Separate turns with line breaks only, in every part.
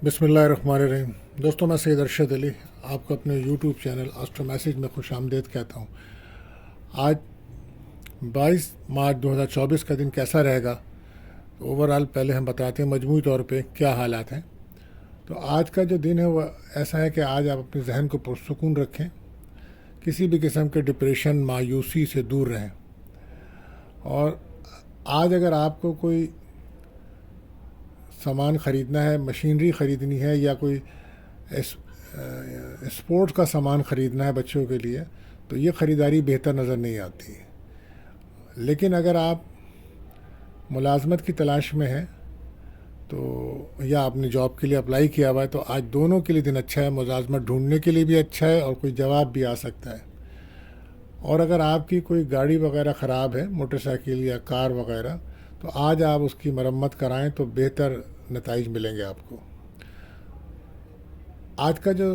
बिस्मिल्लाहिर्रहमानिर्रहीम। दोस्तों, मैं सैयद अरशद अली आपको अपने यूट्यूब चैनल एस्ट्रो मैसेज में खुश आमदीद कहता हूँ। आज 22 मार्च 2024 का दिन कैसा रहेगा, तो ओवरऑल पहले हम बताते हैं मजमूई तौर पे क्या हालात हैं। तो आज का जो दिन है वो ऐसा है कि आज आप अपने जहन को पुरसुकून रखें, किसी भी किस्म के डिप्रेशन मायूसी से दूर रहें। और आज अगर आपको कोई सामान ख़रीदना है, मशीनरी ख़रीदनी है या कोई स्पोर्ट्स का सामान ख़रीदना है बच्चों के लिए, तो ये ख़रीदारी बेहतर नज़र नहीं आती है। लेकिन अगर आप मुलाजमत की तलाश में हैं तो या आपने जॉब के लिए अप्लाई किया हुआ है, तो आज दोनों के लिए दिन अच्छा है। मुलाजमत ढूंढने के लिए भी अच्छा है और कोई जवाब भी आ सकता है। और अगर आपकी कोई गाड़ी वगैरह ख़राब है, मोटरसाइकिल या कार वगैरह, तो आज आप उसकी मरम्मत कराएं तो बेहतर नताइज मिलेंगे आपको। आज का जो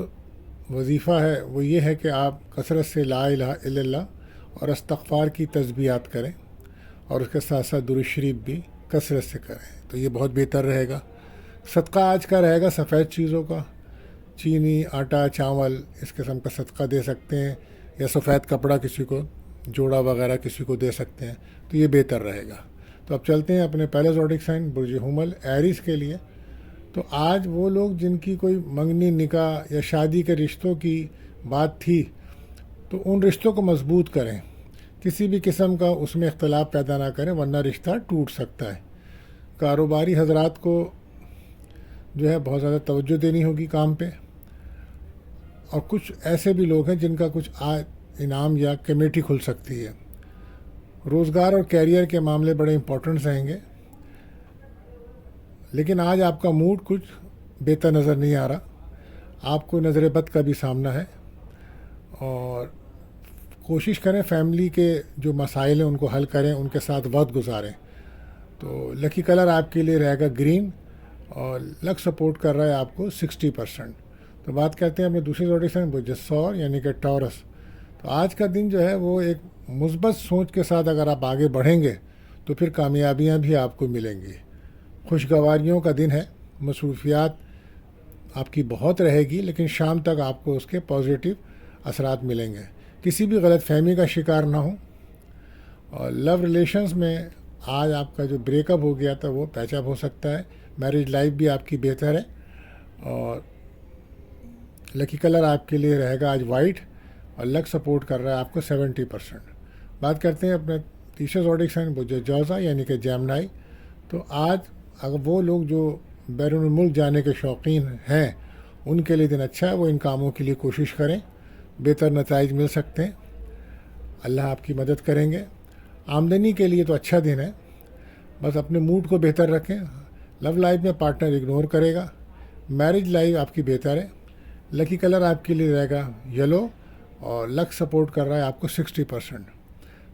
वजीफ़ा है वो ये है कि आप कसरत से ला इलाहा इल्लल्लाह और इस्तग़फ़ार की तस्बीहात करें और उसके साथ साथ दुरूद शरीफ भी कसरत से करें, तो ये बहुत बेहतर रहेगा। सदका आज का रहेगा सफ़ेद चीज़ों का, चीनी, आटा, चावल, इस किस्म का सदका दे सकते हैं, या सफ़ेद कपड़ा किसी को, जोड़ा वगैरह किसी को दे सकते हैं, तो ये बेहतर रहेगा। तो अब चलते हैं अपने पहले ज़ोडिक साइन बुर्ज हुमल एरीज़ के लिए। तो आज वो लोग जिनकी कोई मंगनी, निकाह या शादी के रिश्तों की बात थी, तो उन रिश्तों को मजबूत करें, किसी भी किस्म का उसमें इख्तलाफ पैदा ना करें, वरना रिश्ता टूट सकता है। कारोबारी हजरात को जो है बहुत ज़्यादा तवज्जो देनी होगी काम पे। और कुछ ऐसे भी लोग हैं जिनका कुछ आज इनाम या कमेटी खुल सकती है। रोज़गार और कैरियर के मामले बड़े इंपॉर्टेंट रहेंगे, लेकिन आज आपका मूड कुछ बेहतर नज़र नहीं आ रहा। आपको नज़र बद का भी सामना है और कोशिश करें फैमिली के जो मसाइल हैं उनको हल करें, उनके साथ वक्त गुजारें। तो लकी कलर आपके लिए रहेगा ग्रीन और लक सपोर्ट कर रहा है आपको 60%। तो बात करते हैं अपने दूसरे ज़ोडिक साइन बुर्ज यानी कि टॉरस। तो आज का दिन जो है वो एक मुस्बत सोच के साथ अगर आप आगे बढ़ेंगे तो फिर कामयाबियां भी आपको मिलेंगी। खुशगवारियों का दिन है, मसरूफियात आपकी बहुत रहेगी, लेकिन शाम तक आपको उसके पॉजिटिव असरात मिलेंगे। किसी भी गलत फहमी का शिकार ना हो। और लव रिलेशंस में आज आपका जो ब्रेकअप हो गया था वो पैचअप हो सकता है। मैरिज लाइफ भी आपकी बेहतर है और लकी कलर आपके लिए रहेगा आज वाइट और लक सपोर्ट कर रहा है आपको 70%। बात करते हैं अपने तीसरे ज़ोडिक साइन बुर्ज जौज़ा यानी कि जेमिनी। तो आज अगर वो लोग जो बैरून मुल्क जाने के शौकीन हैं उनके लिए दिन अच्छा है, वो इन कामों के लिए कोशिश करें, बेहतर नताइज मिल सकते हैं। अल्लाह आपकी मदद करेंगे। आमदनी के लिए तो अच्छा दिन है, बस अपने मूड को बेहतर रखें। लव लाइफ में पार्टनर इग्नोर करेगा। मैरिज लाइफ आपकी बेहतर है। लकी कलर आपके लिए रहेगा येलो और लक सपोर्ट कर रहा है आपको 60%।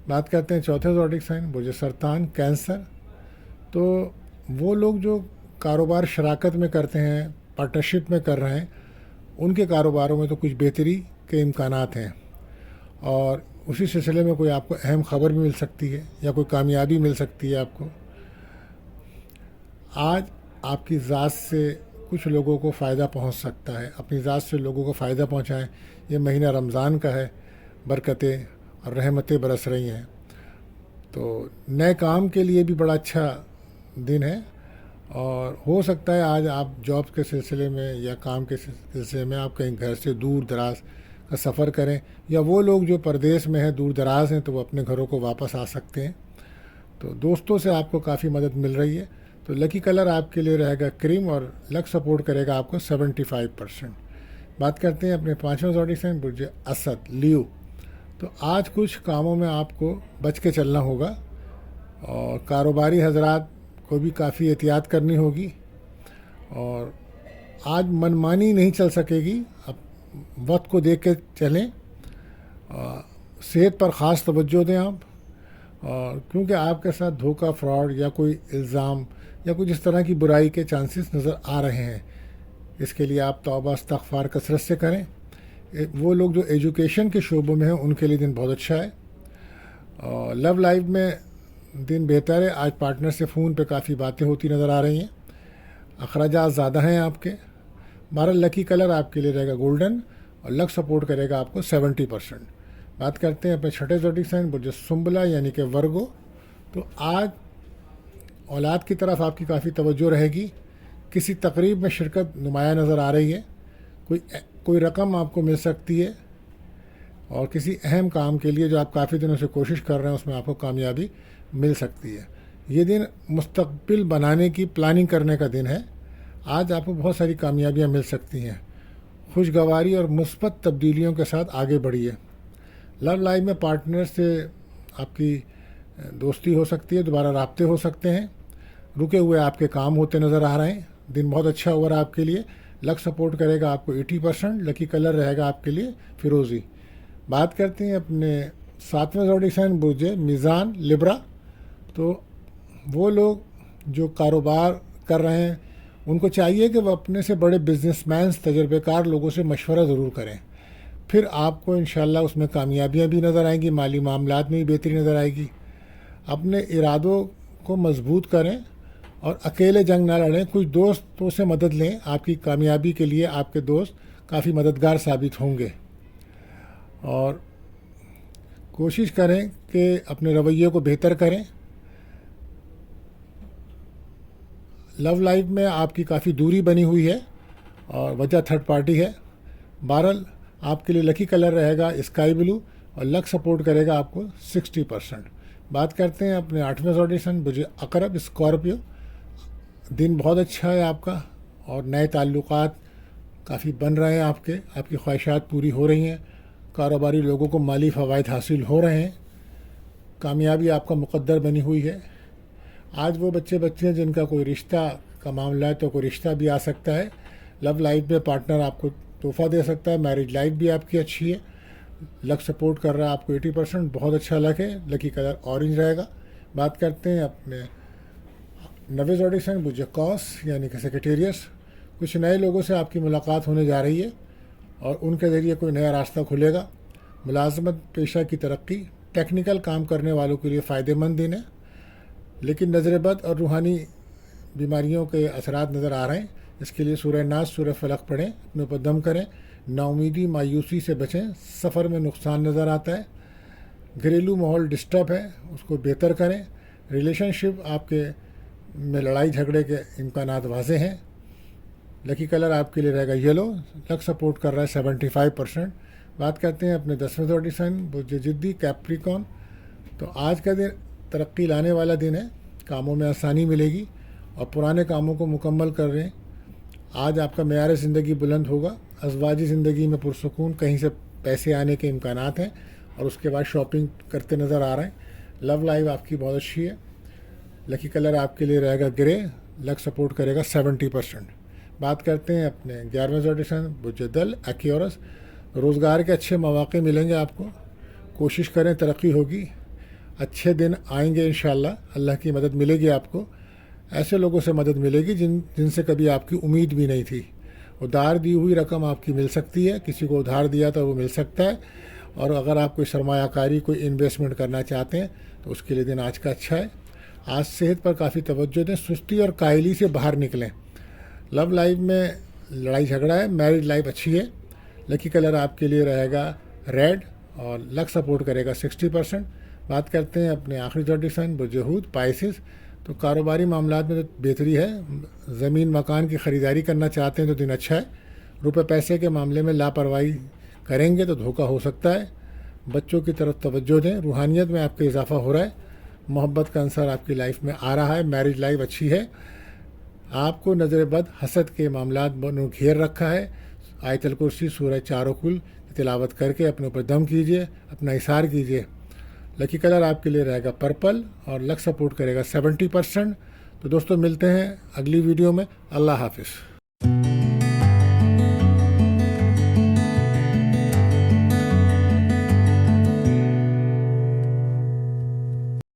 बात करते हैं चौथे ज़ोडिक साइन बुर्ज सरतान कैंसर। तो वो लोग जो कारोबार शराकत में करते हैं, पार्टनरशिप में कर रहे हैं, उनके कारोबारों में तो कुछ बेहतरी के इम्कानात हैं और उसी सिलसिले में कोई आपको अहम खबर भी मिल सकती है या कोई कामयाबी मिल सकती है आपको। आज आपकी ज़ात से कुछ लोगों को फ़ायदा पहुंच सकता है, अपनी ज़ात से लोगों को फ़ायदा पहुंचाएं। ये महीना रमज़ान का है, बरकतें और रहमतें बरस रही हैं, तो नए काम के लिए भी बड़ा अच्छा दिन है। और हो सकता है आज आप जॉब के सिलसिले में या काम के सिलसिले में आप कहीं घर से दूर दराज का सफ़र करें, या वो लोग जो परदेश में हैं, दूर दराज हैं, तो वो अपने घरों को वापस आ सकते हैं। तो दोस्तों से आपको काफ़ी मदद मिल रही है। तो लकी कलर आपके लिए रहेगा क्रीम और लक सपोर्ट करेगा आपको 75%। बात करते हैं अपने पाँचवें ज़ोडिक साइन बुर्ज असद लियो। तो आज कुछ कामों में आपको बच के चलना होगा और कारोबारी हजरात को भी काफ़ी एहतियात करनी होगी और आज मनमानी नहीं चल सकेगी। अब वक्त को देख के चलें, सेहत पर ख़ास तवज्जो दें आप, और क्योंकि आपके साथ धोखा, फ्रॉड या कोई इल्ज़ाम या कुछ इस तरह की बुराई के चांसेस नज़र आ रहे हैं। इसके लिए आप तौबा इस्तग़फ़ार कसरत से करें। वो लोग जो एजुकेशन के शोबों में हैं उनके लिए दिन बहुत अच्छा है। और लव लाइफ में दिन बेहतर है। आज पार्टनर से फ़ोन पे काफ़ी बातें होती नज़र आ रही हैं। अखराजात ज़्यादा हैं आपके, بہرحال لکی کلر آپ کے لیے رہے گا گولڈن اور لک سپورٹ کرے گا آپ کو 70%. بات کرتے ہیں اپنے چھٹے زوڈک سائن برج سنبلا یعنی کہ ورگو. تو آج اولاد کی طرف آپ کی کافی توجہ رہے گی. کسی تقریب میں شرکت نمایاں نظر آ رہی ہے. کوئی رقم آپ کو مل سکتی ہے اور کسی اہم کام کے لیے جو آپ کافی دنوں سے کوشش کر رہے ہیں اس میں آپ کو کامیابی مل سکتی ہے. یہ دن مستقبل بنانے کی پلاننگ کرنے کا دن ہے. آج آپ کو بہت ساری کامیابیاں مل سکتی ہیں. خوشگواری اور مثبت تبدیلیوں کے ساتھ آگے بڑھیے. لو لائف میں پارٹنر سے آپ کی دوستی ہو سکتی ہے, دوبارہ رابطے ہو سکتے ہیں. رکے ہوئے آپ کے کام ہوتے نظر آ رہے ہیں. دن بہت اچھا ہو رہا ہے آپ کے لیے. لک سپورٹ کرے گا آپ کو 80%. لکی کلر رہے گا آپ کے لیے فیروزی. بات کرتے ہیں اپنے 7ویں زوڈک سائن برج میزان لبرا. تو وہ لوگ جو کاروبار کر رہے ہیں ان کو چاہیے کہ وہ اپنے سے بڑے بزنس مینس تجربے کار لوگوں سے مشورہ ضرور کریں. پھر آپ کو انشاءاللہ اس میں کامیابیاں بھی نظر آئیں گی, مالی معاملات میں بھی بہتری نظر آئے گی. اپنے ارادوں کو مضبوط کریں اور اکیلے جنگ نہ لڑیں. کچھ دوستوں سے مدد لیں. آپ کی کامیابی کے لیے آپ کے دوست کافی مددگار ثابت ہوں گے. اور کوشش کریں کہ اپنے رویے کو بہتر کریں. لو لائف میں آپ کی کافی دوری بنی ہوئی ہے اور وجہ تھرڈ پارٹی ہے. بہرحال آپ کے لیے لکی کلر رہے گا اسکائی بلو اور لک سپورٹ کرے گا آپ کو 60%. بات کرتے ہیں اپنے 8ویں زوڈک سائن برج عقرب اسکارپیو. دن بہت اچھا ہے آپ کا اور نئے تعلقات کافی بن رہے ہیں آپ کی خواہشات پوری ہو رہی ہیں. کاروباری لوگوں کو مالی فوائد حاصل ہو رہے ہیں. کامیابی آپ کا مقدر بنی ہوئی ہے. آج وہ بچے جن کا کوئی رشتہ کا معاملہ ہے تو کوئی رشتہ بھی آ سکتا ہے. لو لائف میں پارٹنر آپ کو تحفہ دے سکتا ہے. میرج لائف بھی آپ کی اچھی ہے. لک سپورٹ کر رہا ہے آپ کو 80%. بہت اچھا لک ہے. لکی کلر اورنج رہے گا. بات کرتے ہیں اپنے 9ویں زوڈک سائن برج قوس یعنی کہ سیکریٹیریس. کچھ نئے لوگوں سے آپ کی ملاقات ہونے جا رہی ہے اور ان کے ذریعے کوئی نیا راستہ کھلے گا. ملازمت پیشہ کی ترقی ٹیکنیکل کام کرنے والوں کے لیے فائدہ مند دن ہے. لیکن نظر بد اور روحانی بیماریوں کے اثرات نظر آ رہے ہیں. اس کے لیے سورہ ناس سورہ فلق پڑھیں. اپنے اوپر دم کریں. نا امیدی مایوسی سے بچیں. سفر میں نقصان نظر آتا ہے. گھریلو ماحول ڈسٹرب ہے, اس کو بہتر کریں. ریلیشن شپ آپ کے میں لڑائی جھگڑے کے امکانات واضح ہیں. لکی کلر آپ کے لیے رہے گا یلو. لک سپورٹ کر رہا ہے 75%. بات کرتے ہیں اپنے 10ویں زوڈک سائن برج جدی کیپریکون. تو آج کا دن ترقی لانے والا دن ہے. کاموں میں آسانی ملے گی اور پرانے کاموں کو مکمل کر رہے ہیں. آج آپ کا معیار زندگی بلند ہوگا. ازواجی زندگی میں پرسکون, کہیں سے پیسے آنے کے امکانات ہیں اور اس کے بعد شاپنگ کرتے نظر آ رہے ہیں. لو لائف آپ کی بہت اچھی ہے. لکی کلر آپ کے لیے رہے گا گرے. لک سپورٹ کرے گا 70%. بات کرتے ہیں اپنے 11ویں زوڈک سائن برج دل ایکیورس. روزگار کے اچھے مواقع ملیں گے آپ کو. کوشش کریں, ترقی ہوگی. اچھے دن آئیں گے انشاءاللہ. اللہ کی مدد ملے گی آپ کو. ایسے لوگوں سے مدد ملے گی جن سے کبھی آپ کی امید بھی نہیں تھی. ادھار دی ہوئی رقم آپ کی مل سکتی ہے. کسی کو ادھار دیا تو وہ مل سکتا ہے. اور اگر آپ کوئی سرمایہ کاری کوئی انویسٹمنٹ کرنا چاہتے ہیں تو اس کے لیے دن آج کا اچھا ہے. آج صحت پر کافی توجہ دیں. سستی اور کاہلی سے باہر نکلیں. لو لائف میں لڑائی جھگڑا ہے. میرج لائف اچھی ہے. لکی کلر آپ کے لیے رہے گا ریڈ اور لک سپورٹ کرے گا 60%. بات کرتے ہیں اپنے آخری زوڈک سائن برج حوت پائسس. تو کاروباری معاملات میں تو بہتری ہے. زمین مکان کی خریداری کرنا چاہتے ہیں تو دن اچھا ہے. روپے پیسے کے معاملے میں لاپرواہی کریں گے تو دھوکہ ہو سکتا ہے. بچوں کی طرف توجہ دیں. روحانیت میں آپ کا اضافہ ہو رہا ہے. محبت کا عنصر آپ کی لائف میں آ رہا ہے. میرج لائف اچھی ہے. آپ کو نظر بد حسد کے معاملات نے گھیر رکھا ہے. آیت الکرسی سورہ چاروں کل تلاوت کر کے اپنے اوپر دم کیجیے, اپنا احسار کیجیے. لکی کلر آپ کے لیے رہے گا پرپل اور لک سپورٹ کرے گا 70%. تو دوستوں ملتے ہیں اگلی ویڈیو میں. اللہ حافظ.